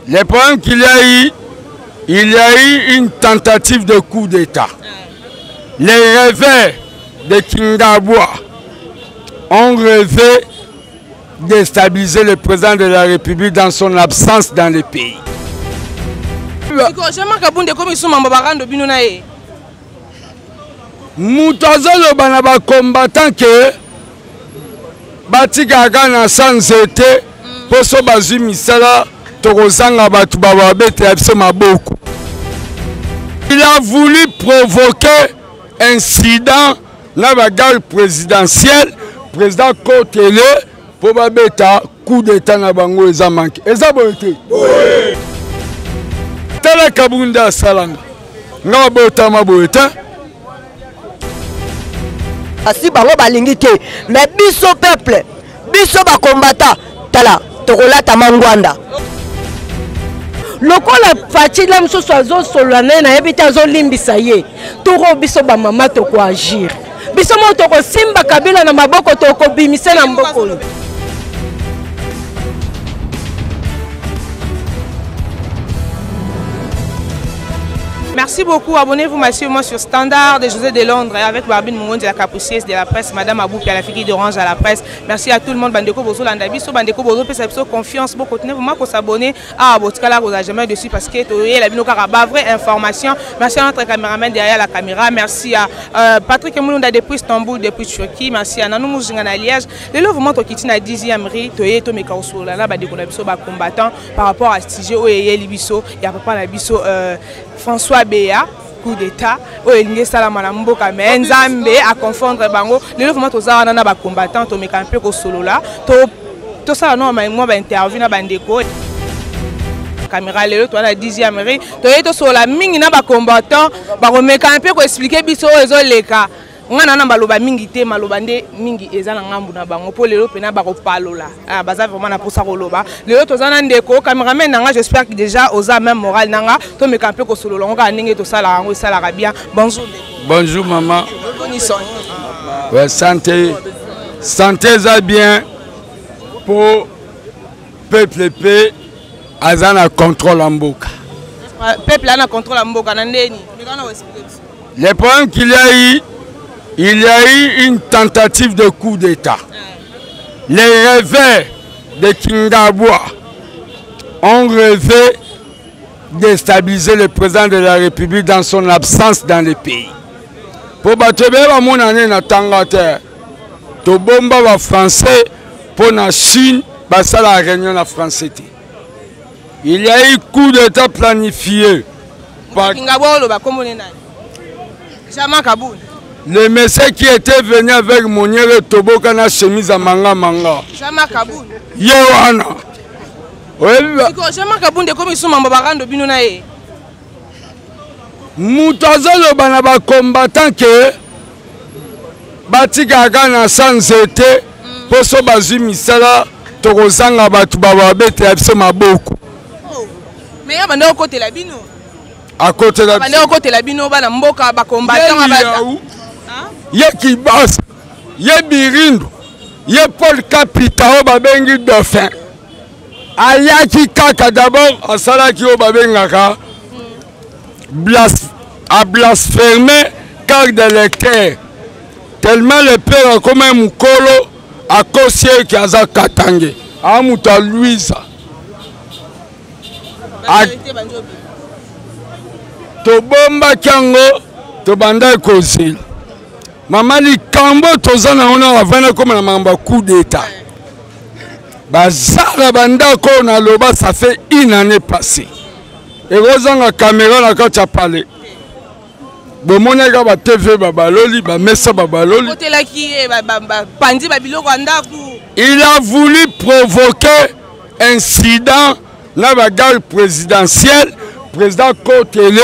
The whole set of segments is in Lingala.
Le problème qu'il y a eu, il y a eu une tentative de coup d'État. Les rêveurs de Kingabwa ont rêvé de déstabiliser le président de la République dans son absence dans le pays. Moutazolo banaba combattant que batikaka na sans été poso bazwi misala tokozanga batu bababete biso maboko. Il a voulu provoquer incident na bagarre présidentielle, président Kotele pour babeta coup d'état na bango eza manke. Eza bote. Oui. Tala kabunda salanga. Nga bota mabota. Asi bango balingi te, mais biso peuple, biso ba combattant, tala, tokola tamangwanda. Lokola fatila msusu azo solane na yebite azo limbisa ye. Toro biso ba mama toko agir. Biso mo toko simba kabila na maboko toko bimise na mboko. Merci beaucoup. Abonnez-vous massivement sur Standard de José de Londres avec Barbine Mongon de la Capucieuse de la presse, Madame Abou Pia la fille d'Orange à la presse. Merci à tout le monde. Bandeko Bozo Landabiso, Bandeko Bozo Pesapso, confiance. Beaucoup continuez vraiment pour s'abonner à Botkala, vous jamais dessus parce que tu la Bino Karaba, vraie information. Merci à notre caméraman derrière la caméra. Merci à Patrick Moulunda depuis Istanbul, depuis Turquie. Merci à Nanou Mouzingana Liège. Le lot vous montre qu'il y a 10e riz, Toye, Tomé Kaoso, là, Bandeko Nabiso, combattant par rapport à Stigé, Oye, Libiso, il y a pas Nabiso, François Béa, coup d'état, Oye Salama Mboka, mais Nzambe à confondre Bango. Le moment aux armes na combattant, to me camper au solo là, to ça non mais moi interview na bandeko. Caméra le toi la 10e rue, to yeto sur la mingi na ba combattant, ba me camper ko expliquer biso ezo leka. Ngana na baloba mingi te maloba nde mingi ezala ngambu na bango po lelo pena ba ko palola. Ah baza vraiment na posa koloba. Lelo tozana ndeko cameraman nanga j'espère que déjà oza même moral nanga to me camper ko solo longa ndenge to sala ngo sala bien. Bonjour. Bonjour maman. Ouais, santé. Santé ça bien pour peuple paix azana contrôle en mboka. Peuple ana contrôle en mboka na ndeni. Le problème qu'il y a eu, il y a eu une tentative de coup d'État. Les rêveurs de Kingabwa ont rêvé de déstabiliser le président de la République dans son absence dans le pays. Pour battre mon année na Tangata, to bomba va français pour la Chine, ça la réunion na français. Il y a eu coup d'État planifié par Kingabwa lo ba komone nani. Jama Kaboul. Le monsieur qui était venu avec Moniere Toboka na chemise à manga manga. Jama Kaboul. Yohana. Oui. Jama Kaboul de comme ils sont mambarando bino na ye. Moutazolo banaba combattant que batikaka na sans été poso bazwi misala tokozanga batu bababete biso maboko. Mais ya banda côté la bino. À côté de la banda côté la bino bana mboka ba combattant abata. Ye Kibas, ye Birindo, ye Paul Capitao babengi Dauphin. Ayaki kaka d'abord à Salaki o babengaka a blasphémé carte d'électeur. Tellement le père a comme un moukolo à Kossier qui a Katange. A Mouta Louisa. To bomba kango to banda kozil. Maman li kambo tozana ona avana comme na mamba coup d'état. Bazara banda ko na loba ça fait une année passée. Et rozanga caméra na ka parler. Bo monaka ba TV babaloli ba messa babaloli. Hôtel qui pandi ba biloko ndaku. Il a voulu provoquer incident na bagarre présidentielle, président Kotele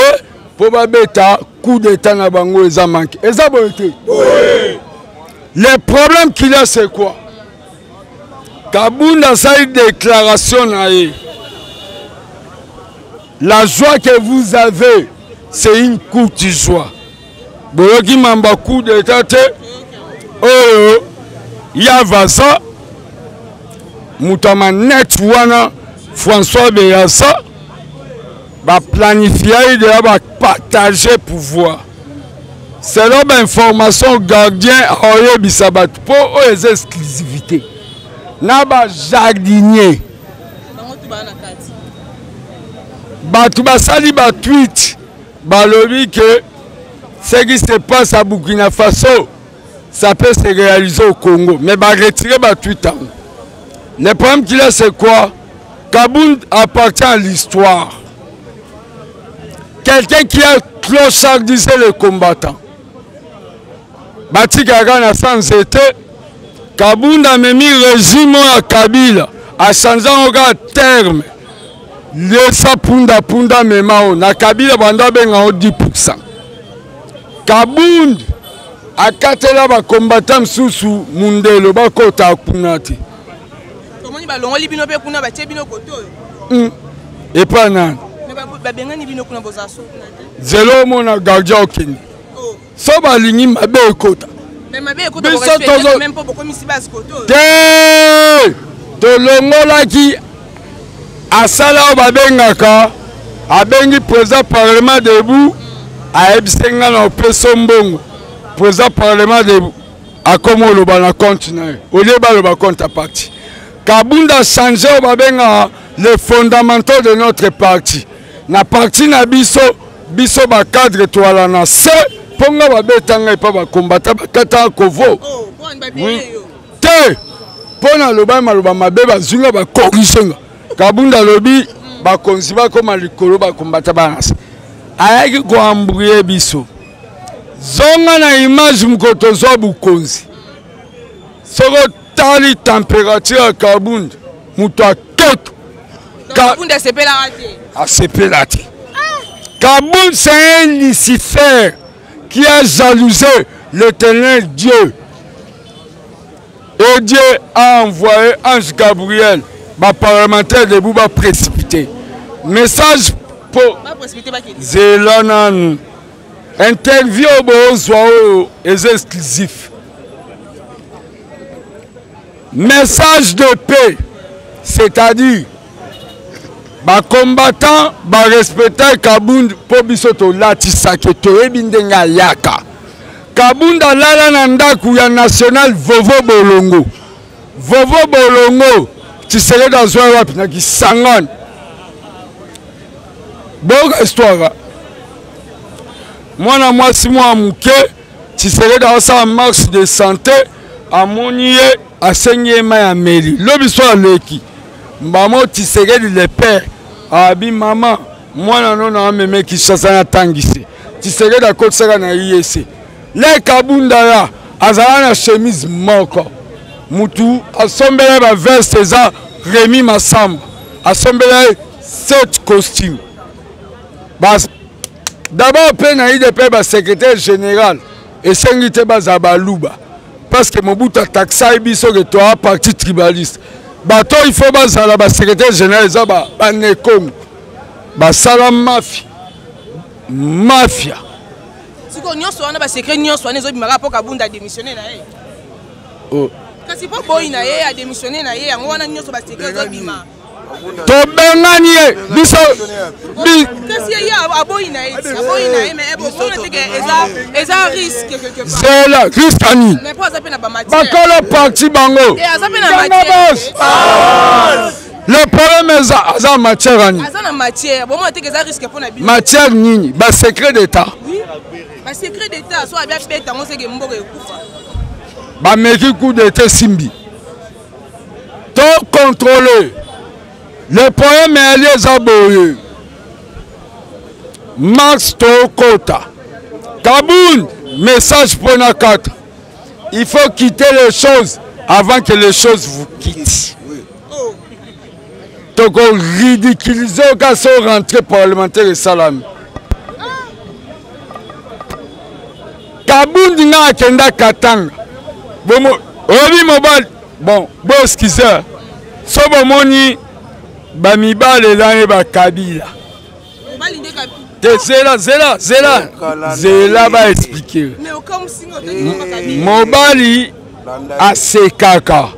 pour babeta coup d'état na bango eza manke. Eza bote. Oui. Le problème qu'il y a c'est quoi? Kabunda sa une déclaration na ye. La joie que vous avez, c'est une courte joie. Boyoki mamba coup d'état te. Oh, ya vasa. Mutama net wana François Béassa va planifier de va partager pouvoir. Selon l'information gardien a eu bisabat pour les exclusivités. Na ba jardinier. Batu basali ba tweet balobi que ce qui se passe à Burkina Faso ça peut se réaliser au Congo mais ba retirer ba tweet. Le problème qu'il a c'est quoi? Kabound appartient à l'histoire. Quelqu'un qui a clochardisé les combattants. Bati Gagana sans été, Kabound a mis le régime à Kabila, a changé un terme. Lesa punda punda memao, na Kabila banda benga 10%. Kabound a katela ba combattant sous mundelo ba kota kunati. Comment il va l'ongoli bino pe kuna ba tebino koto? Et pas nan. Mais benga ni bino kuna bozaso. Zelo mona gardien okini. So balingi mabe ekota. Mais mabe ekota ko respecter même pas beaucoup misi bas koto. To longola ki asala babengaka abengi président parlement debout a ebsenga na peso mbongo. Président parlement debout a comme le bana continent. Au lieu ba le ba compte parti. Kabunda changé babenga les fondamentaux de notre parti. Na parti na biso ba cadre toala na se ponga babetanga pa ba combattre ba kata kovo. Oui. Te pona loba maloba mabe bazunga ba corriger. Kabunda lobi ba konziba koma likolo ba combattre ba na se. Ayaki ko embrouiller biso. Zonga na image mkoto zo bukonzi. Soko tali température à Kabound, moutoua keto. Kabound a sepé la raté. A sepé la raté. Kabound c'est un Lucifer qui a jalousé l'éternel Dieu. Et Dieu a envoyé Ange Gabriel, ma parlementaire de Bouba précipité. Message pour Zélanan. Interview au Zoao est exclusif. Message de paix, c'est-à-dire, les combattants respectent Kabound pour bisoto lati saketo ebindenga yaka. Kabound alala nandaku ya national Vovo Bolongo. Vovo Bolongo, tu serais dans un rap qui s'engane. Bonne histoire. Moi, si moi, tu serais dans un marche de santé à Monier. A saigné ma mairie. L'homme soit leki. Maman tisseré le père. Abi maman. Moi non a même qui chasse na tangisi. Tisseré da côte sera na IEC. Les Kabunda ya azala na chemise moko. Mutu assombele ba veste za Rémi Massamba. Assombele 7 costumes. Bas d'abord pe na IDP ba secrétaire général et sengite ba zabaluba. Parce que Mobutu a taxé biso que toi parti tribaliste. Bato il faut bazala ba secrétaire général za ba Nekom. Ba salam mafia. Mafia. Si ko nyonso wana ba secret nyonso wana ezobi maka po Kabunda démissionner na ye. Oh. Kasi po boy na ye a démissionner na ye yango wana nyonso ba secret ezobi ma. To bengani ye biso kasi ya aboyi na ye mais bon on te que eza risque quelque part. C'est là risque ani. Mais pas ça pe na ba matière. Bakolo parti bango. Et ça pe na matière. Le problème est à matière ani. Ça na matière. Bon on te que ça risque pour na bino. Matière nini ba secret d'état. Oui. Ba secret d'état so abia beta on sait que mboka ekufa. Ba meki coup d'état simbi. To contrôler. Le problème est les aboyés. Max Tokota. Kabound, message pour la 4. Il faut quitter les choses avant que les choses vous quittent. Donc on ridiculise au cas de rentrée parlementaire et salami. Kabound n'a kenda katanga. Bon, bon, excusez. Sobo moni. Bamibale lane ba Kabila. Zela va expliquer. Mobali a ses caca.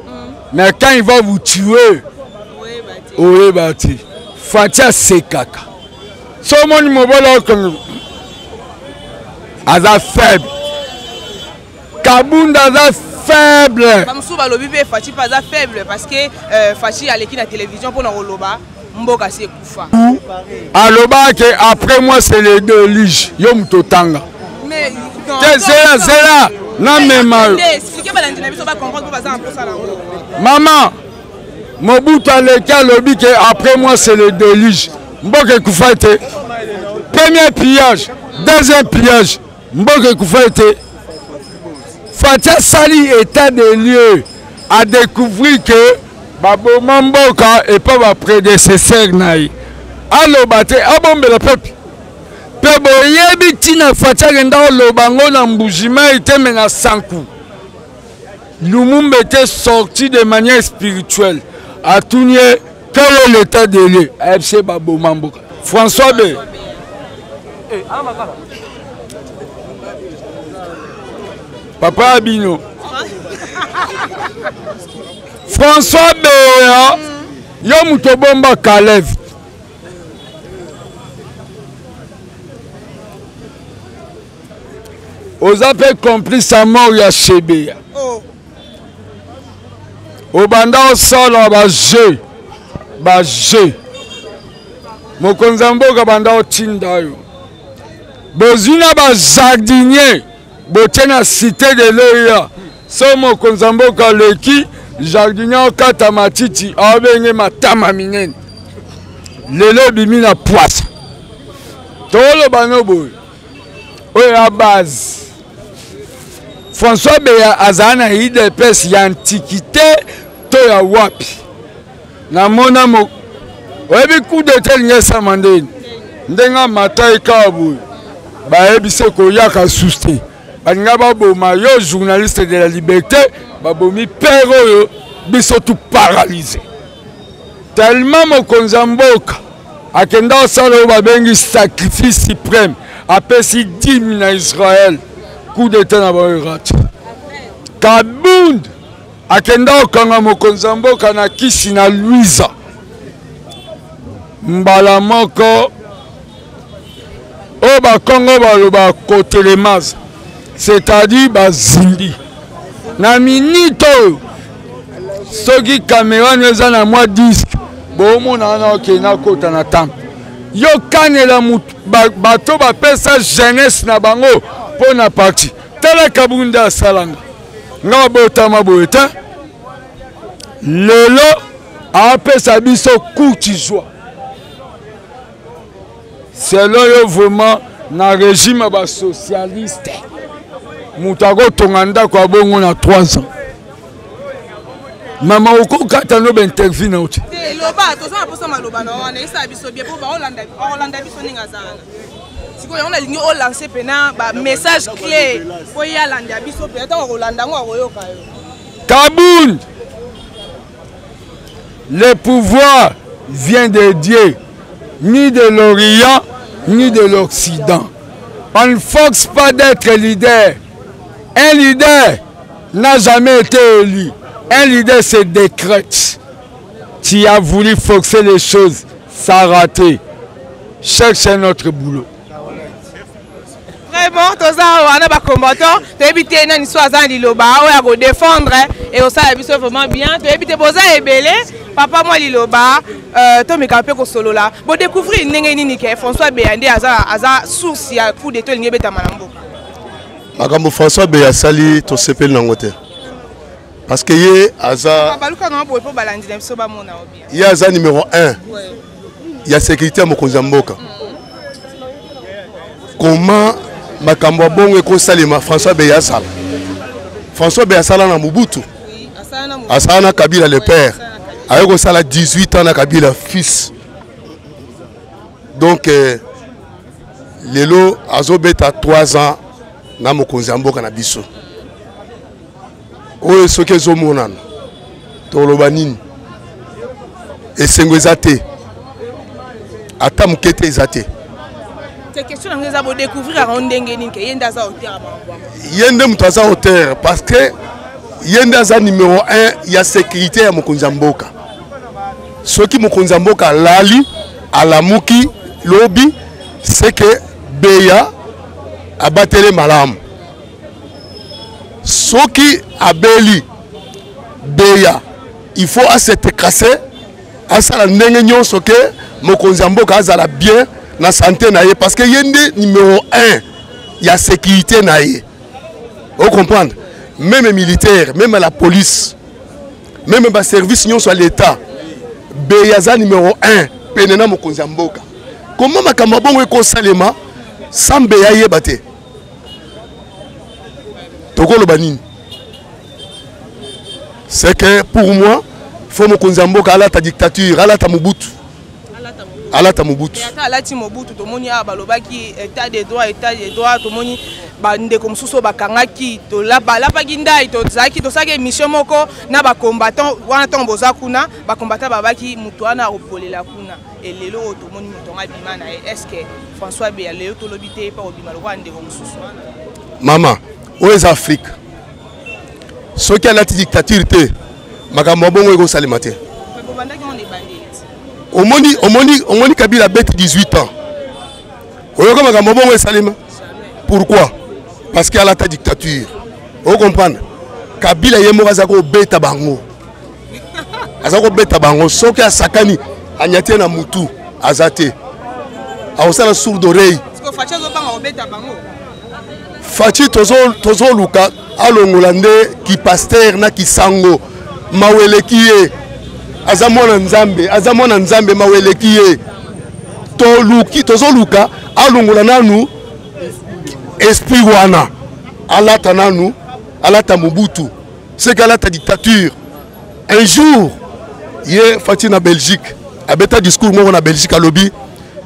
Mais quand il va vous tuer, oui, bâti. Fatia ses caca. Somoni mobolo kongo. Aza faible. Kabunda aza faible. Bamsuba lobi pe Fachi pas aza faible parce que Fachi a l'équipe de la télévision pour Noloba. Mboka c'est Koufa. Aloba que après moi c'est les deux liges. Yom Totanga. Mais c'est là. Non mais maman, Mobutu a l'école lobby que après moi c'est les deux liges. Mboka Koufa était. Premier pillage, deuxième pillage. Mboka Koufa était. Fatia Sali état des lieux à découvrir que Babo Mamboka et pas ma prédécesseur naï. Allo bate abombe le peuple. Pebo yebi tina Fatia genda lobango na mbujima était mena sanku. Lumumba était sorti de manière spirituelle. A Tounié, quel est l'état des lieux? FC Babo Mamboka. François B. Papa Abino. François Béa. Yom Tobomba Kalev. Aux appels complices à mort ya Chébéa. Au banda au sol ba jeu. Ba jeu. Mokonzamboka banda au Tindayo. Bozina ba jardinier. Botena cité de l'Oya. Somo Konzamboka leki. Jardinier kata matiti. Abenge matama minene. Lelo bimi na poisse. Tolo banobo. Oya base. François Béa Azana IDPS ya antiquité. Toya wapi. Na mona mo. Oyebi coup de tel ngesa mandeni. Ndenga matai kabu. Baebise koyaka souste. Baninga baboma yo journaliste de la liberté, babomi père yo biso tout paralysé. Tellement Mokonzamboka akenda osala yo babengi sacrifice suprême apesi 10 000 na Israël coup d'état na bairati. Kabund akenda okanga Mokonzamboka na kisi na Louisa. Mbala moko o ba Congo baloba kotelemaza. C'est-à-dire bazindi. Na minito soki caméra neza na moi disque. Bo mona na okena kota na tam. Yo kanela bato ba pesa jeunesse na bango pona parti. Tala Kabunda salanga. Nga botama boeta. Lelo a pesa biso kuti joie. C'est là yo vraiment na régime ba socialiste. Moutago tonganda kwa bongo na 3 ans. Mama oko kata no interview na uti. Loba toza na posa maloba na wana isa biso bien pour ba Hollande biso ninga zana. Siko on a ligné o lancer pena ba message clé pour ya landa biso pe ta Hollande ngo akoyoka yo. Kabound. Le pouvoir vient de Dieu, ni de l'Orient, ni de l'Occident. On ne force pas d'être leader. Un leader n'a jamais été élu. Un leader se décrète. Tu as voulu forcer les choses, ça a raté. Cherche notre boulot. Vraiment, tous les combattants, tu évites une histoire de Liloba, on va défendre et on s'est vraiment bien. Tu évites de belé, papa moi Liloba, tu me capes au solo là. Pour découvrir François Béandé a source à coup de tout le monde. Makambo François Béa Sali to sepel nangote. Parce que yé aza aza numéro 1. Il y a sécurité à Mokonzamboka. Comment makambo bongo ko salima François Béa Sala. François Béa Sala na Mobutu. Asana Kabila le père. Ayoko sala 18 ans na Kabila fils. Donc lelo azobeta 3 ans. Na Mokonzamboka na biso oyo soki ezomonana toloba nini esengo eza te ata moke te eza te ye nde moto aza auteur parce que ye nde aza numéro 1 ya sécurité ya Mokonzamboka soki Mokonzamboka alali alamuki lobi c'est que Beya a battu malam. Soki abeli Beya, il faut à se casser, à ça la nengenyon soke, mokonzambo kazala bien na santé naie parce que yende numéro 1, il y a sécurité naie. Vous comprenez? Même les militaires, même la police, même les services sur l'État, Beyaza numéro 1, penena mokonzamboka. Comment makamabongo eko salema sans Beya yebate? Toko le banine. C'est que pour moi, il faut mokonzamboka à la ta dictature, à la ta Mobutu. À la ta Mobutu. À la ta Mobutu, tout le monde a balobaki état de droit, tout le monde bande comme sous bakangaki, to la baginda, to zaki, to sake mission moko na ba combattant, wana tombo zakuna, ba combattant babaki mutuana opole la kuna. Et lelo tout le monde mutonga bimana. Est-ce que François Beya lelo to lobité pas obima le roi ndeko mususu? Maman, où est Afrique? Ceux qui ont la dictature, makambo bongo ego salimate. Au moni Kabila bête 18 ans. Oyoka makambo bongo e salima. Pourquoi? Parce qu'il y a la dictature. Vous comprenez? Kabila yemo azako beta bango. Azako beta bango. Soki a sakani anyate na mutu azate. Aosala sourd d'oreille. Parce que Fachi zo banga beta bango. Fachi tozo luka alongolande ki pasteur na ki sango mawelekiye azamona nzambe mawelekiye to luki tozo luka alongola nanu esprit wana alata nanu alata Mobutu c'est qu'alata dictature un jour ye Fachi na Belgique abeta discours mo na Belgique à lobby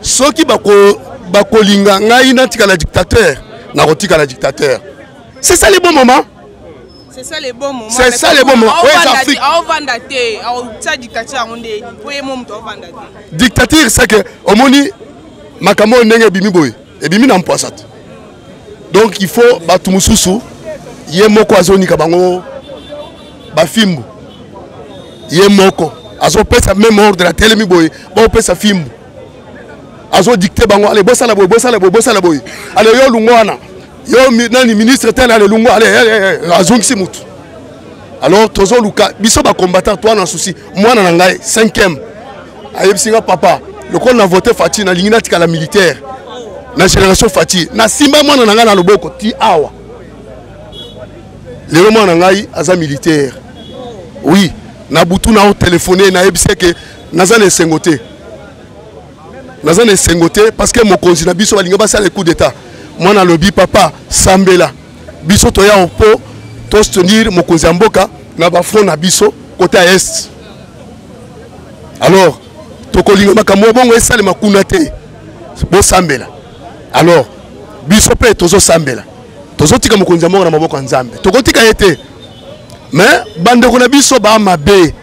soki bako linga ngai na tika la dictateur na rotika la dictateur. C'est ça les bons moments. C'est ça les bons moments. C'est ça les bons moments. Dictature c'est que au moni makamo ndenge bimi boy et bimi na mpoisat. Donc il faut batu mususu ye moko azoni ka bango ba fimbu. Ye moko azo pesa même ordre de la télé mi boy, ba pesa fimbu. Azo dicté bango allez bossa la boy allez yo lungwana yo nani ministre tel allez lungo allez azongisi mutu alors tozo luka biso ba combattant toi na souci moi na ngai 5e ayebsinga papa le kon na voté Fachi na lingina tika la militaire na génération Fachi na simba moi na ngai na loboko ti awa le moment na ngai aza militaire oui na butu na téléphoner na yebise que naza le sengote. Nazane sengote parce que mon konzi na biso balinga basala le coup d'état. Moi na lobby papa sambela. Biso to ya opo to soutenir mon konzi mboka na ba front na biso côté est. Alors to kolinga makambo bongo esale makuna te. Bo sambela. Alors biso pe tozo sambela. Tozo tika mon konzi mboka na maboko nzambe. To kotika ete. Mais bande ko na biso ba mabe.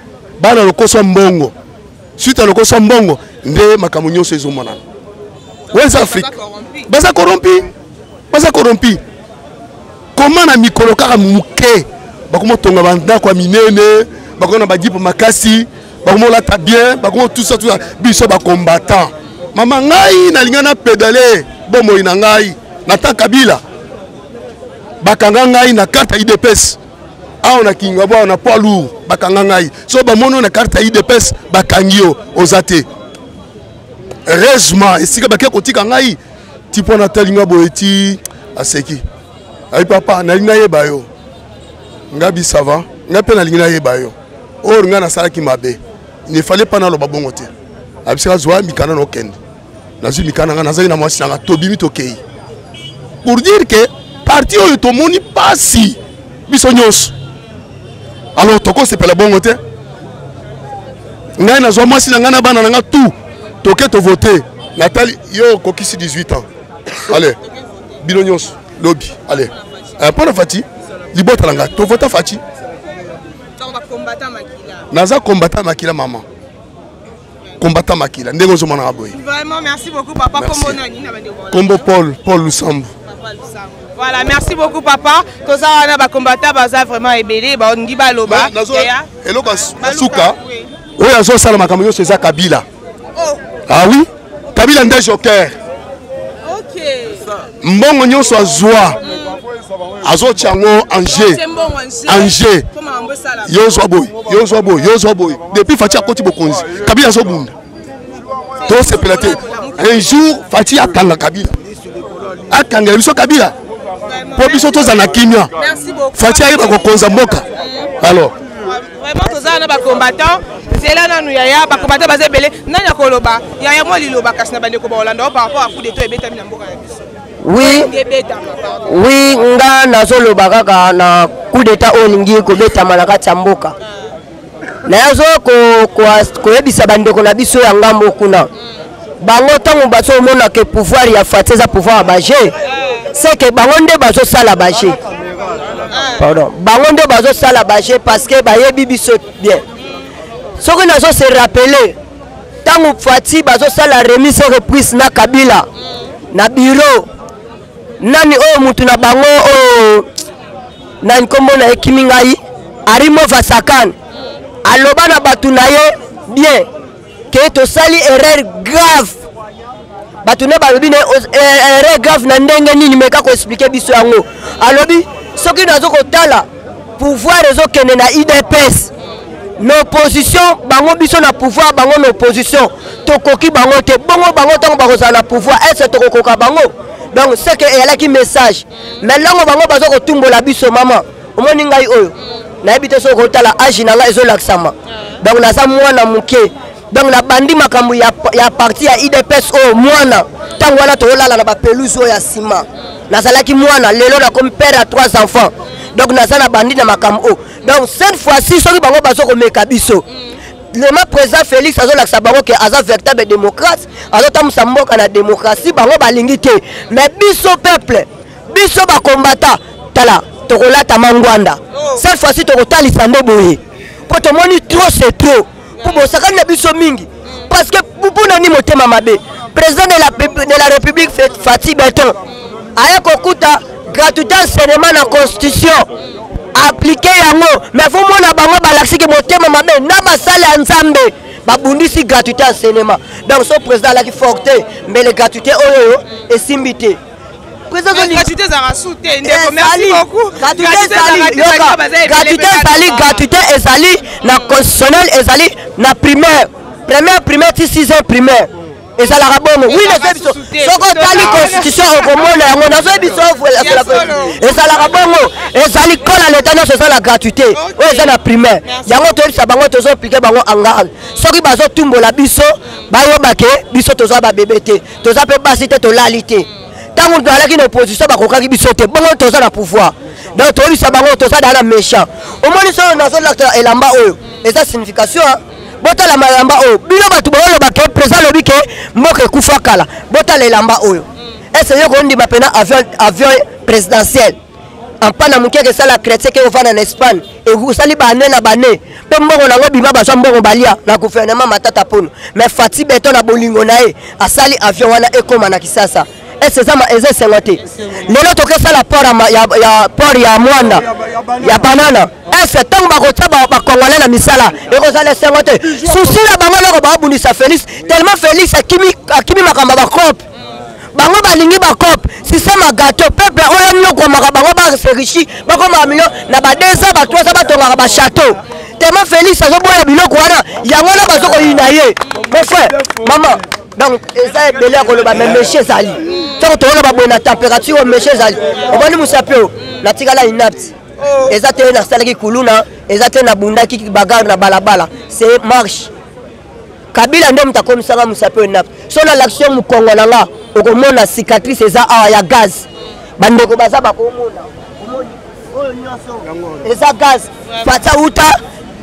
Bana lokoso mbongo. Suite à lokoso mbongo nde makamunyo sezo monana. West Afrique. Baza corrompi. Comment na mikolo kaka muke. Bakomo tonga banda kwa minene, bakomo na bajipo makasi, bakomo la ta bien, bakomo tout ça biso ba combattant. Mama ngai na lingana pédaler, bomo ina ngai, na ta Kabila. Bakanga ngai na carte IDPS. Ah on a kinga bo on a poids lourd, bakanga ngai. So ba mono na carte IDPS bakangio ozate. Heureusement, et si que baké kotika ngai, tipo na talinga boeti aseki. Ay papa na linga yeba yo. Ngabi ça va, ngape na linga yeba yo. Or nga na sala ki mabe. Il ne fallait pas na lo babongo te. Abisika zwa mikana no kende. Nazu mikana nga nazali na mwasi nga tobimi tokei. Pour dire que parti oyo to moni pasi biso nyos. Alors toko sepela bongo te. Nga na zwa mwasi nga na bana nga tout. Toké to voter. Nathalie, yo kokisi 18 ans. Allez, Bilonios, lobby. Allez. Pour la Fachi, libota langa. To voter Fachi. Combattant Makila. Naza combattant Makila maman. Combattant Makila. Ndego zomana aboy. Vraiment merci beaucoup papa. Combo Paul Lusambo. Voilà, merci beaucoup papa. Tout ça on a ba combattant baza vraiment ébélé, ba ongi ba loba. Elo basuka. Oui, azo sala makamyo c'est Kabila. Ah oui, Kabila nde joker. mbongo nyonso azwa azotia ngo Angers yozwa boy depuis Fati akoti bokonzi Kabila azobunda to sepela te un jour Fati akanga Kabila akanga biso Kabila po biso tozana kimia Fati ayeba kokonza mboka alors vraiment tozana ba combattant zela nanu yaya ba combattant bazebele nanya koloba yaya mo liloba kasi na bande ko ba Hollande par rapport à coup de to ebeta mina mboka ya biso. Oui, nga nazoloba kaka na coup d'état olingi ko beta malaka tsamboka. Na yazo ko yebisa bandeko na biso ya ngambo kuna. Bango tango baso mona ke pouvoir ya Fateza pouvoir baje. C'est que bango nde baso sala baje. Pardon. Bango nde baso sala baje parce que ba yebi biso bien. Soko nazo se rappeler tango Fati baso sala remise reprise na Kabila na bureau nani o mutu na bango o nani kombo na ekimi ngai Arimo Vasakan aloba na batu na ye bien ke to sali erreur grave batu ne balobi ne erreur grave na ndenge nini meka ko expliquer biso yango alobi soki nazo ko tala pouvoir rezo kene na IDPS l'opposition bango biso na pouvoir bango na opposition tokoki bango te bongo bango tango bakoza na pouvoir est tokokoka bango donc c'est que elaki message mais longo bango bazo ko tumbola biso mama omoni ngai oyo na ebite so ko tala age na ngai ezolaksama donc na sa mwana muke donc na bandi makambo ya parti ya IDPS o mwana tango wana to lala na ba pelouse ya sima na salaki mwana lelo na comme père à 3 enfants donc na sa na bandi na makambo o donc cette fois-ci soki bango bazo ko meka biso le président Félix azolakisa bango ke aza véritable démocrate azotambusa mboka na démocratie bango balingi te mais biso peuple biso ba combattant tala tokolata mangwanda cette fois-ci tokotalisa nde boye po tomoni trop c'est trop po bosakani na biso mingi parce que mpona ni motema mabe président de la République Fati Beton aya kokuta gratuité enseignement na constitution appliqué yango mais faut mona bango balaxi ke motema mabe na basale ya nzambe babundisi gratuité enseignement donc son président la ki forte mais les gratuité oyo esimbité président de gratuité za rasouté ndeko merci beaucoup gratuité ezali na constitutionnel ezali na primaire 6e primaire ezalaka bongo oui na biso soko tali constitution okomona yango nazo biso ezalaka bongo ezali kola l'état nyonso eza na gratuité oyo eza na primaire yango toyebisa bango tozoplike bango engage soki bazotumbola biso bayoba ke biso tozwa babebe te toza mpe basi te tolali te ntango tozalaki na opposition bakokaki biso te bongo toza na pouvoir donc toyebisa bango toza dala méchant omoni soyo nazolakta elamba oyo eza signification botala malamba oyo bino batu boloba ke président lobi ke mboka ekufa kala botala elamba oyo ese yo kondima pena avion présidentiel ampana muke ke sala chrétien ke ofana na Espagne e usali bane na bane pe mbongo nango bima bazwa mbongo balia na gouvernement matata pono mais Fati Beton na bolingo nae asali avion wana ekoma na Kisasa ese zama eze sengote lelo toke sala port ya mwanda ya banana ese tango bakotsa bakongole na misala ekozala sengote susi na bango loko babundisa Félix tellement Félix akimi makamba bakope bango balingi bakope système gâteau peuple oyo nyoko maka bango ba serichi bakoma million na ba 2 ans ba 3 ans batongaka ba château tellement Félix azoboya biloko wana yango na bazoko yina ye mon frère maman donc eza ebele koloba mais monsieur zali tant to na ba température monsieur zali obani musapio na tikala inapte eza te na salaki kuluna eza te na bundaki bagarre na balabala c'est marche Kabila ndio mtakomisanga musapio inapte so na l'action mukongo nanga okomona cicatrice eza ya gaz bandeko baza bakomona omoni oyo nyoso eza gaz pata uta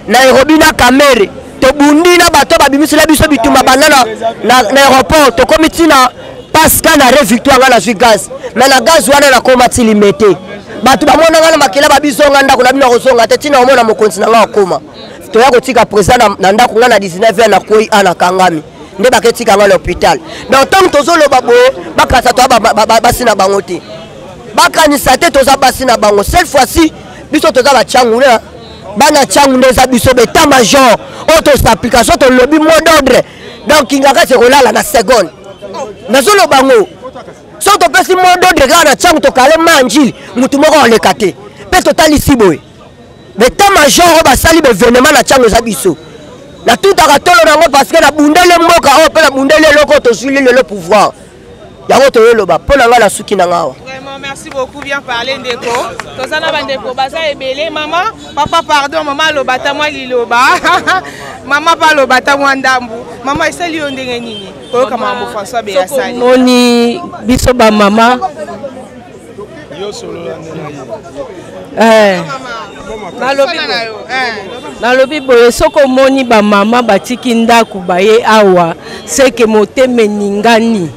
na Nairobi na Kamere tobundi na bato babimisela biso bitumba banana na aéroport tokomiti na Pascal na Victoire na zwi gaz mais na gaz wana na koma tilimete bato bamona ngana makela babizonga ndako na bino kozonga te tina omona mokonzi na nga koma toya kotika président na ndako ngana 19 na koi ana kangami nde baketika nga l'hôpital donc tant tozoloba boye bakasa to basi na bango te bakanisa te toza basi na bango cette fois-ci biso toza ba changuna bana changu ndeza biso beta major auto application to lobby mot d'ordre donc ingaka se kolala na seconde nazolo bango soki topesi modo de kaka na ntango tokalema njili mutu moko oleka te mpe totalisi boye beta major oyo basali bevenema na ntango eza biso natutaka tolo nango parceke nabundele mboka oyo mpe nabundele eloko tozwili lelo pouvoir yango toyeloba mpo na ngai na suki na ngawa. Vraiment, merci beaucoup, bien parlé Ndeko. Tozana bandeko baza ebele mama, papa pardon, maman lobata moi liloba. Maman pas lobata moi ndambu. Maman esali yo ndenge nini? Koyo kama Mambo François Beya sali. Moni biso ba mama. Yo solo nalobi boye soko moni ba mama batiki ndaku baye awa seke motema ningani.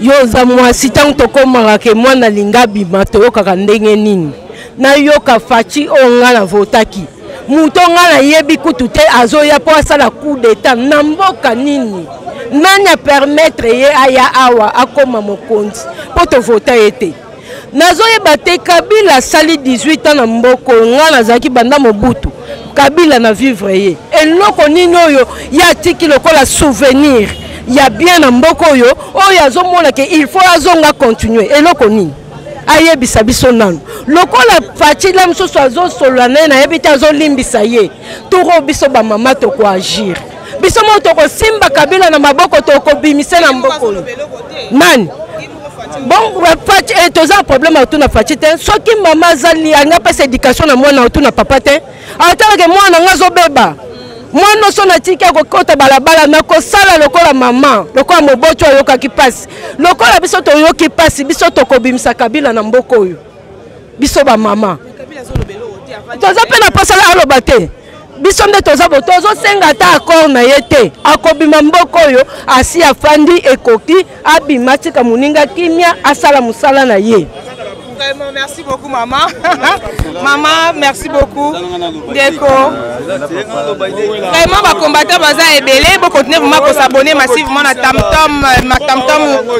Yo za mwasi ntango tokomaka ke mwana linga bima toyokaka ndenge nini nayoka faci oyo nga na votaki mutu nga nayebi kutu te azoya mpo asala coup d'etat na mboka nini nani apermettre ye aya awa akoma mokonzi mpo tovota ye te nazoyeba te Kabila asali 18 ans na mboka oyo nga nazalaki banda Mobutu Kabila na vivre ye eloko nini oyo ye atiki lokola souvenir ya bien na mboko oyo oyo azomona ke il faut azonga continuer eloko nini ayebisa biso nanu lokola fatila mosusu azosolola naye nayebi te azolimbisa ye toko biso bamama tokoagir biso mo tokosimba Kabila na maboko tokobimisa na mboko oyo nani bon fati toza problème autour fati te soki mama azali anga pesa éducation na mwana autour na papa te atalake mwana nga azobeba mwana so na tika kokota balabala na kosala lokola mama lokola moboto ayokaki pasi lokola biso toyoki pasi biso tokobimisa Kabila na mboko oyo biso ba mama toza pe na pasala aloba te biso nde toza bo tozosenga ta accord na ye te akobima mboko oyo asi afandi ekoki abima tika moninga kimia asala musala na ye. Vraiment, merci beaucoup maman. Maman, merci beaucoup. Ndeko. Vraiment, ma combattant baza ebele, bon continuer vraiment pour s'abonner massivement à Tamtom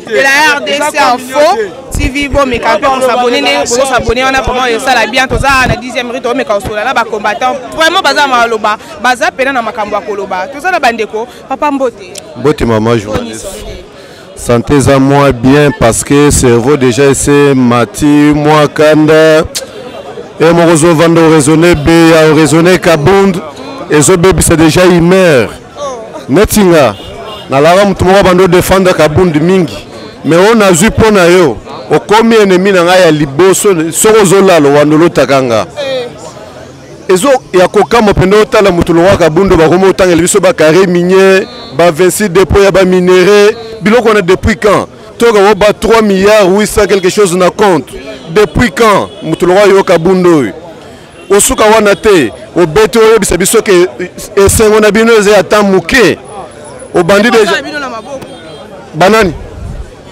de la RDC Info. TV bon mais quand on s'abonner, on a vraiment ça la bien tout ça na 10e rite mais quand là ba combattant vraiment baza maloba, baza pena na makambo ya koloba. Tout ça na bandeko, papa Mbote. Mbote maman journaliste. Sentez à moi bien parce que c'est vrai déjà c'est Mati, moi Kanda et mon réseau vando raisonner Béa, raisonner Kabund et ce bébé c'est déjà une mère. Netinga, na la ram tumo bando défendre Kabund mingi. Mais on a vu pour na yo, au combien ennemi na ya liboso sorozo lalo wandolo takanga. Ezo ya koka mopendo tala mutulo wa Kabund ba komo tangeli biso ba carré minier, ba 26 dépôt ya ba minéraux. Biloko on a depuis quand? Toga woba 3 milliards 800 quelque chose na compte. Depuis quand? Mutulwa yo Kabundo. Osuka wana te, o beto yo bisa biso ke esengo na bino ze atamuke. O bandi deja. Banani.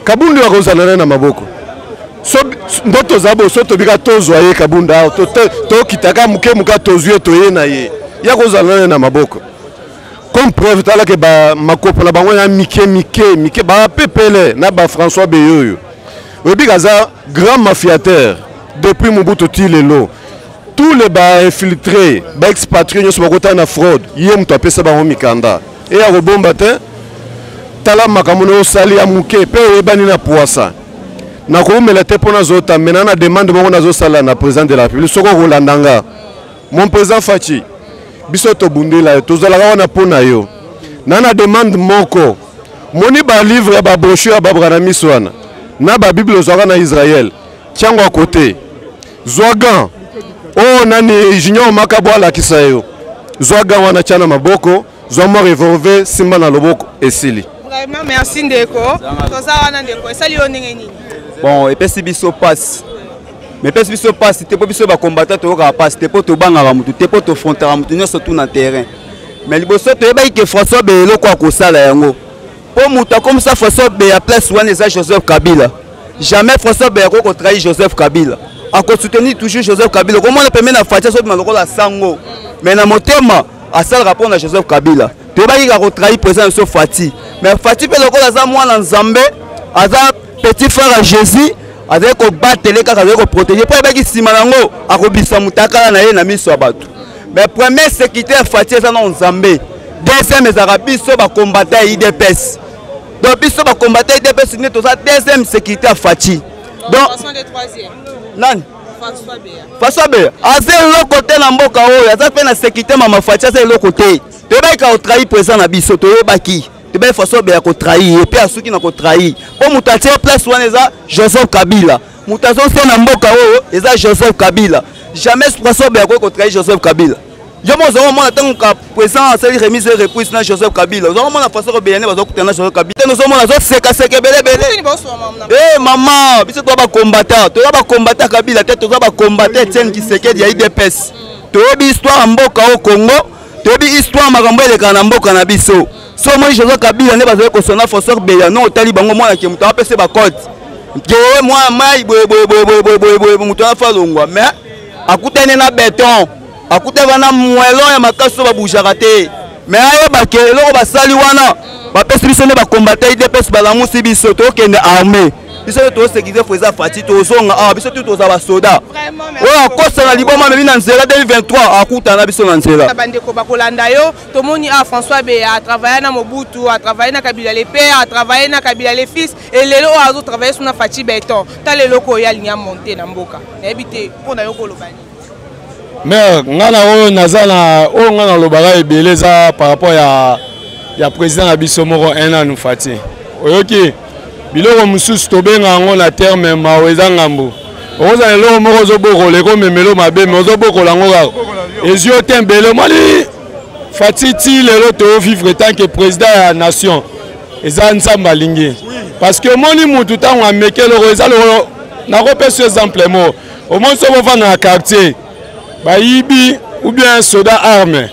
Kabundo ya kozana na maboko. So ndoto zabo so to bika tozwa ye Kabunda to kitaka muke muka tozwe to ye na ye. Ya kozana na maboko. Comme preuve tala ke ba makopo na bango ya mike ba pepele na ba François Beyoyo. Obi gaza grand mafiateur depuis Mobutu Tilelo. Tous les ba infiltrés, ba expatriés nyos bakota na fraude. Yé muto apesa bango mikanda. Et ya robomba te tala makamono sali ya muke pe ebani na poisa. Na ko mela te pona zota menana demande bango na zo sala na président de la République soko rolandanga. Mon président Fachi biso to bundela tozala wana pona yo nana demande moko moni ba livre ba brochure ba brana miswana na ba bible zwa na Israël tiango à côté zwagan oh nani junior makabwa la kisayo zwagan wana chana maboko zwa revolver simba na loboko esili. Vraiment merci Ndeko toza wana Ndeko esali yo ndenge nini bon epesi biso passe. Mais parce que biso passe te po biso ba combattant to ka passe te po to banga mutu te po to frontera mutu nyonso tout na terrain. Mais liboso to yeba ke François Beyelo kwa ko sala yango. Po mutu comme ça François Bey à place one les Joseph Kabila. Jamais François Bey ko trahir Joseph Kabila. A ko soutenir toujours Joseph Kabila. Comment on peut mettre na fatia so maloko la sango. Mais na motema a sala rapport na Joseph Kabila. To yeba ko trahir président so Fati. Mais Fati pe loko la za mwana Nzambe, aza petit frère à Jésus. Avec au battre kaka avec au protéger pour ba ki sima nango akobisa mutakala na ye na miso abatu mais premier secrétaire Fatia ça non Nzambe deuxième ezara biso ba combattant IDPS donc biso ba combattre IDPS ne to sa deuxième sécurité à Fati donc nani François Beya aza le côté na mboka oyo aza pe na sécurité mama Fati aza le côté to ba ka trahir président na biso to yebaki to ba François Beya ko trahir et puis asuki na ko trahir po mutatie place wana eza Joseph Kabila mutazo se na mboka oyo eza Joseph Kabila jamais François Beya ko trahir Joseph Kabila yo mo zo mo na tango ka président asali remise et reprise na Joseph Kabila zo mo na François Beya ne bazo kutana Joseph Kabila no zo mo na zo seka bele maman biso to ba combattant Kabila te to ba combattant Etienne Tshisekedi ya IDPS to bi histoire mboka au Congo to bi histoire makambo eleka na mboka na biso so moi Joseph Kabila ne bazo ko sona François Beya no otali bango mwana ke muto apese ba code ke moi mai boy muto afa longwa mais akutene na béton akuteva na mwelo ya makaso ba bouchaka te mais ayeba ke eloko basali wana bapesi biso ne ba combattre IDPS balamusi biso to kende armée biso to sécurité Fréza Fati to zonga biso to za ba soda oyo akosa na liboma memi na nzela 2023 akutana biso na nzela bandeko bakolanda yo tomoni François Beya a travaillé na Mobutu a travaillé na Kabila les pères a travaillé na Kabila les fils et lelo azo travaillé sur na Fati béton ta lelo ko ya linya monter na mboka na ebité pona yo kolobani mais ngana oyo nazana oyo ngana lobaka ebeleza par rapport ya président na biso moko un an Fati oyoki biloko mususu tobenga yango na terme mawe eza ngambo okozala eloko moko ozobokola ekomemelo mabe me ozobokola yango kaka ezwi yo te mbele mwali Fati ti lelo toovivre tant que président ya nation eza nzambe alingi parce que omoni mutu ntango ameki eloko eza loko nakopesa exemple moko omoni so bovanda na quartier bayibi ou bien soda arme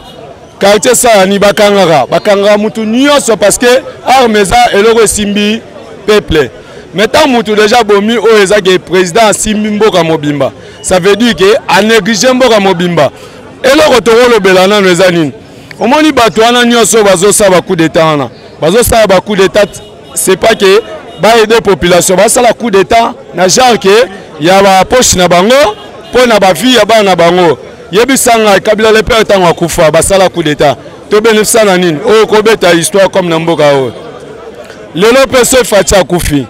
quartier salani bakangaka mutu nyonso parce que arme eza eloko esimbi peuple mais tant mutu déjà bomi oyo eza ke président asimbi mboka mobimba ça veut dire que anéglige mboka mobimba eloko tokolobela nano eza nini omoni bato wana nyonso bazosala coup d'état wana bazosala ba coup d'état c'est pas que baaider population basala coup d'état na genre ke ya bapoche na bango mpo na bavie ya bana na bango yebisanga Kabila le père ntango akufa basala coup d'état tobénéficia na nini oyo kobeta histoire comme na mboka oyo lelo mpe so Fati akufi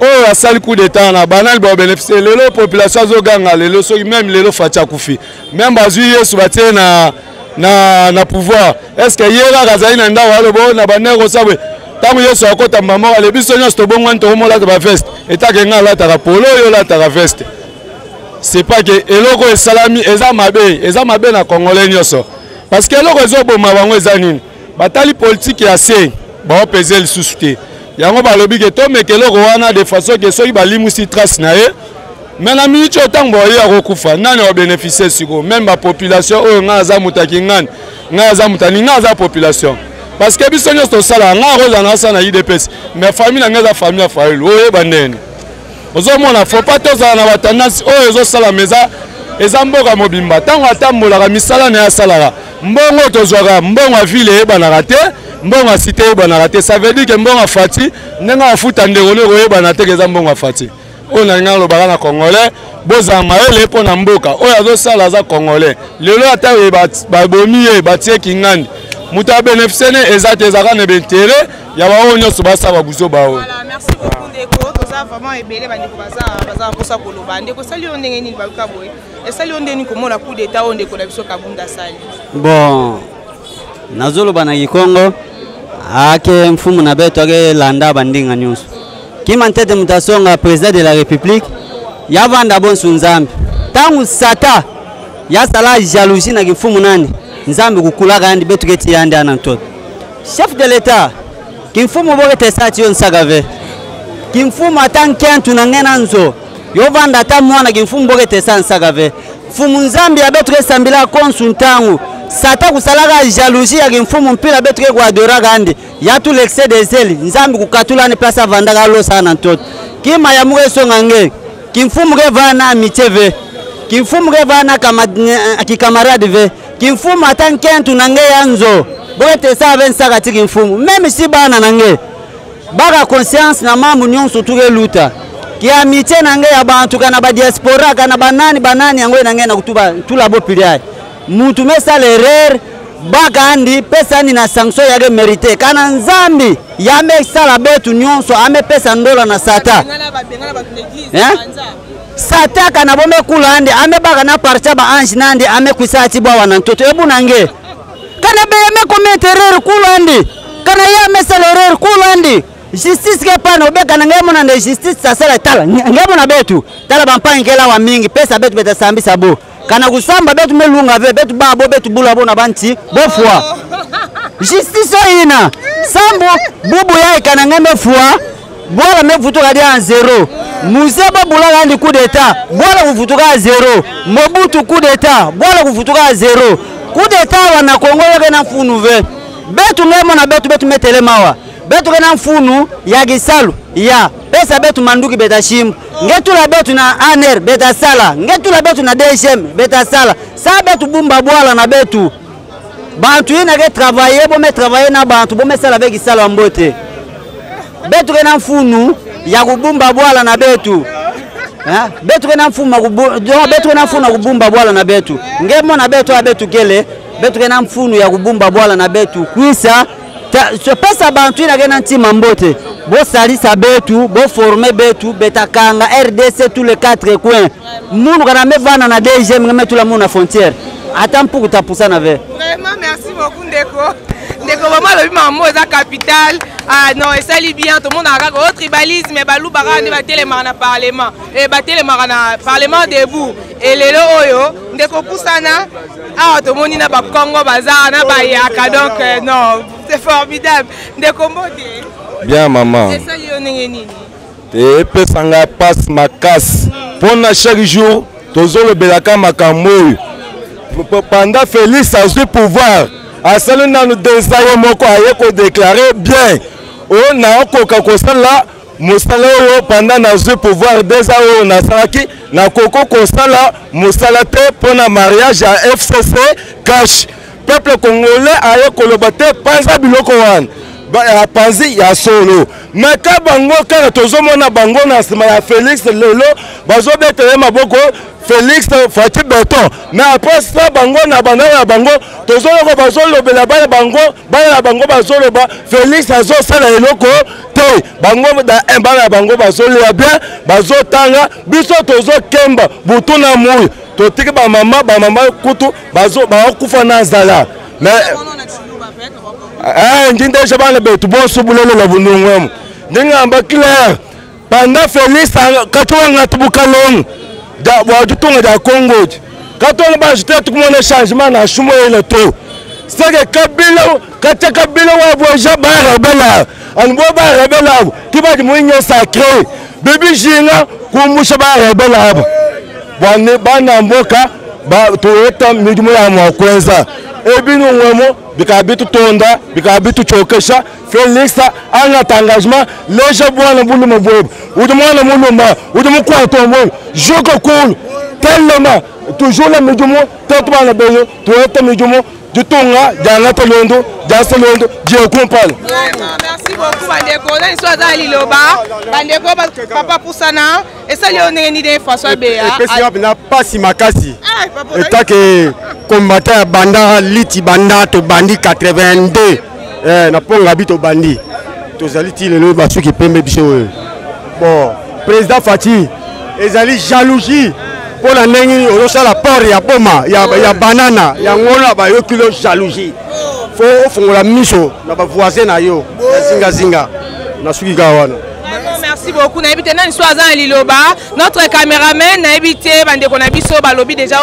oyo asali coup d'état na banani babénéficie lelo population azoganga lelo soki même lelo Fati akufi même bazwi Yesu batie na pouvoir est ce que ye kaka azali na ndako alobo na bandeko sabwe ntango Yesu akota mama ale biso nyonso tobongwani tokomolata baveste etake nga alataka polo oyo olataka veste c'est pas que eloko esalami eza mabe na congolais nyonso parce que eloko ezoboma bango eza nini batali politique ya se baopeze lisusu te yango balobi ke tomeka eloko wana de façon ke soki balimusi trace na ye mais na miniti oyo ntango boye akokufa nani abénéficie siko même bapopulation oyo ngai aza mutaki ngani ngai aza mutani ngai aza population parce que biso nyonso tosala ngai akozala na asala na IDPS mais famille na ngai eza famille ya Fayulu oyeba ndeni ozomona faut pas tozala na batendance oyo ezosala meza eza mboka mobimba ntango atambolaka misala na ye asalaka mbongo tozwaka mbongo ya ville eyebanaka te mbongo ya cité eyebanaka te ça veut dire ke mbongo ya Fati ndenge afuta ndeko ne koyebana te eza mbongo ya Fati oyo na ngai alobaka na congolais bozala mayele mpo na mboka oyo azosala aza congolais lelo ata babomi ye batieki ngani moto abénéficie ne eza te ezaka na baintere ya baoyo nyonso basala buzo baoyo. Merci beaucoup Ndeko, toza vraiment ebele bandeko baza posa koloba Ndeko sali yo ndenge nini baluka boye esali yo ndeni komona coup d'état oyo Ndeko na biso Kabunda sali bon nazoloba na Kikongo ake mfumu na beto ake landa bandinga nyonso kima ntete mutasonga président de la république yavanda bonsu nzambe tangu sata yasala jalousie na kifumu nani nzambe kukulaka yandi betu keti yandi anantoto chef de l'état kimfumu boke tesati yon sagave kimfumu atankentu na ngena nzo yovanda ta mwana kimfumu boke tesani sagave fumu nzambe ya betu kesambila konsu ntangu sata kusalaka jalousie ya kimfumu mpila betu ke kuadoraka yandi yatu l'excès des ailes nzambe kukatula ni place avandaka lo sana ntoto kima ya muke songa nge kimfumu ke vana miteve kimfumu ke vana kikamarade ve kimfumu atankentu na nge yanzo bote sa ben saka tiki mfumu même si bana nange baka conscience na mamu nyonso tuke luta ki amitié nange ya bantu kana ba diaspora kana banani yango nange na kutuba tula bo piliai mutu mesa l'erreur baka andi pesa andi na sanction yake mérité kana nzambi yame sala betu nyonso ame pesa ndola na sata sata kana bombe kula andi ame baka na parcha ba ange nandi ame kwisati bwa wana ntoto ebu nange kana be yame commettre erreur kula andi kana yame sala erreur kula andi justice ke pana obeka na ngemo na justice sasala tala ngemo na betu tala bampangela wa mingi pesa betu beta sambi sabo kana kusamba betu melunga ve betu babo betu bula bona banti bofwa justice ina sambo bubu ya kana ngeme fwa bola mevutuka dia zero museba bula ndi coup d'état bola kuvutuka zero mobutu coup d'état bola kuvutuka zero coup d'état wana Kongo yake na funu ve betu ngemo na betu metele mawa betu kana mfunu ya gisalu ya pesa betu manduki beta shim ngetu la betu na aner beta sala ngetu la betu na DGM beta sala sa betu bumba bwala na betu bantu ina ke travailler bo me travailler na bantu bo me sala avec gisalu mbote betu kana mfunu ya kubumba bwala na betu betu kana mfuma betu kana mfuna kubumba bwala na betu ngemo na betu abetu kele betu kana mfunu ya kubumba bwala na betu kwisa je pesa bantu ina gena ntima mbote bo salisa betu bo former betu betakanga RDC tous les 4 coins munu kana mevana na DGM ngemetu la muna frontière atampu kutapusa na ve vraiment merci beaucoup ndeko vraiment le mambo eza capital non et ça lit bien tout le monde a un tribalisme mais balou barani ba téléma na parlement et ba téléma na parlement debout et lelo oyo ndeko pusana tout le monde na ba Congo bazar na ba yaka donc non c'est formidable ndeko mbote bien maman et ça yo nini te pesanga passe makas pona chaque jour tozolo belaka makambo pendant Félix a eu pouvoir à celle dans nous désaillé moko ayeko déclarer bien on a koka kosala musala yo pendant na eu pouvoir déjà on a salaki na koko kosala musala te pona mariage à FCC cash peuple congolais ayeko lobate panza biloko wan ba panzi ya solo mais ka bango ka tozomona bango na sima ya Félix lelo bazo betele maboko Félix Fati Beton mais après ça bango na banana bango tozoloko bazolobela bana bango bazoloba Félix azo sala eloko te bango da bana bango bazolia bien bazotanga biso tozokemba butuna muyi totiki ba mama kutu bakufa na nzala mais ndinde jabana betu bon subulelo la bunungwemo ndingamba clair pendant Félix katwanga tubukalong da wajutunga da Congo katwanga ba jete tukumona changement na shumo ile to sege kabila wa boja ba rebela anbo ba rebela kiba mwinyo sacré bibi jinga kumusha ba rebela bana mboka ba toyota midumo ya mwa ebinu ngwemo bikabitu tonda bikabitu chokesha Félix anga engagement leje bwana buluma bwebo udumwana muluma udumukwa tombo joko cool tellement toujours la midumo tatu bana bezo toyota midumo dutunga jana tolondo jaselondo je compal merci beaucoup bandeko na histoire za liloba bandeko papa pusana et ça lui on est ni des François Béa et puis na pasi makasi et que combattant banda liti banda to bandi 82 na ponga bito bandi to zaliti le basu ki pembe biso bon président Fati ezali jalousie pour la nengi on la port ya boma ya banana ya ngona ba yo kilo jalousie faut la miso na ba voisin na yo zinga na suki gawana. Merci beaucoup. Notre caméraman a évité déjà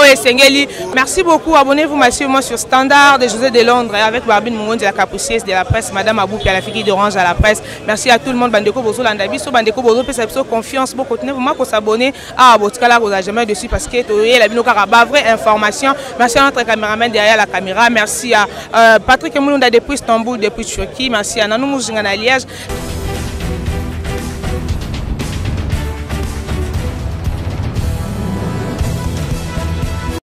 merci beaucoup. Abonnez-vous massivement sur Standard de José de Londres avec Barbine Mongon de la Capuciès de la presse, Madame Abou puis à la fille d'Orange à la presse. Merci à tout le monde. Bandeko Bozo Landabiso, Bandeko Bozo Pesapso confiance. Beaucoup de vous pour s'abonner à Botkala vous a jamais dessus parce que il a une vraie information. Merci à notre caméraman derrière la caméra. Merci à Patrick Moulunda depuis Istanbul, depuis Turquie. Merci à Nanou Mouzingana Liège.